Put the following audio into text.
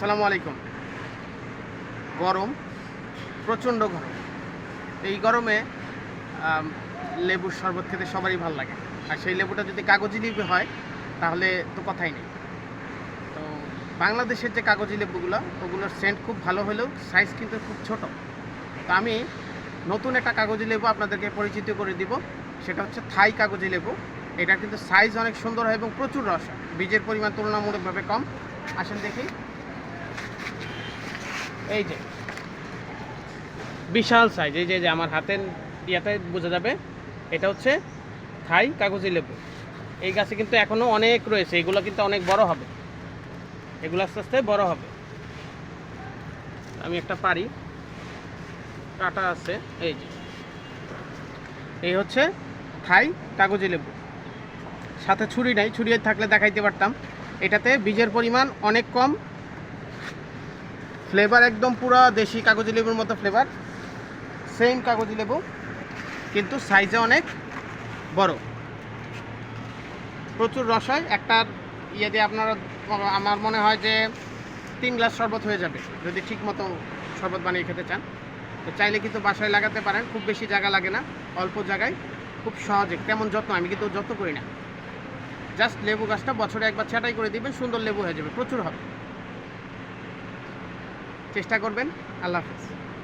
আসসালামু আলাইকুম। গরম, প্রচণ্ড গরম। এই গরমে লেবুর শরবত খেতে সবারই ভালো লাগে। আর সেই লেবুটা যদি কাগজি লেবু হয় তাহলে তো কথাই নেই। তো বাংলাদেশের যে কাগজি লেবুগুলো ওগুলোর সেন্ট খুব ভালো হলেও সাইজ কিন্তু খুব ছোট। তো আমি নতুন একটা কাগজি লেবু আপনাদেরকে পরিচিত করে দিব। সেটা হচ্ছে থাই কাগজি লেবু। এটার কিন্তু সাইজ অনেক সুন্দর হয় এবং প্রচুর রস হয়। বীজের পরিমাণ তুলনামূলকভাবে কম। আসেন দেখি। এই যে বিশাল সাইজ, এই যে আমার হাতের ইয়াতে বোঝা যাবে এটা হচ্ছে থাই কাগজি লেবু। এই গাছে কিন্তু এখনও অনেক রয়েছে, এগুলো কিন্তু অনেক বড় হবে, এগুলো আস্তে আস্তে বড় হবে। আমি একটা পারি, কাটা আছে। এই যে এই হচ্ছে থাই কাগজি লেবু। সাথে ছুরি নাই, ছুরি থাকলে দেখাইতে পারতাম। এটাতে বীজের পরিমাণ অনেক কম, ফ্লেভার একদম পুরো দেশি কাগজি লেবুর মতো ফ্লেভার, সেম কাগজি লেবু কিন্তু সাইজে অনেক বড়, প্রচুর রস হয়। একটার ইয়ে দিয়ে আপনারা, আমার মনে হয় যে 3 গ্লাস শরবত হয়ে যাবে যদি ঠিক মতো শরবত বানিয়ে খেতে চান। তো চাইলে কিন্তু বাসায় লাগাতে পারেন, খুব বেশি জায়গা লাগে না, অল্প জায়গায় খুব সহজে। কেমন যত্ন, আমি কিন্তু যত্ন করি না, জাস্ট লেবু গাছটা বছরে একবার ছাঁটাই করে দিবেন, সুন্দর লেবু হয়ে যাবে, প্রচুর হবে। চেষ্টা করবেন। আল্লাহ হাফেজ।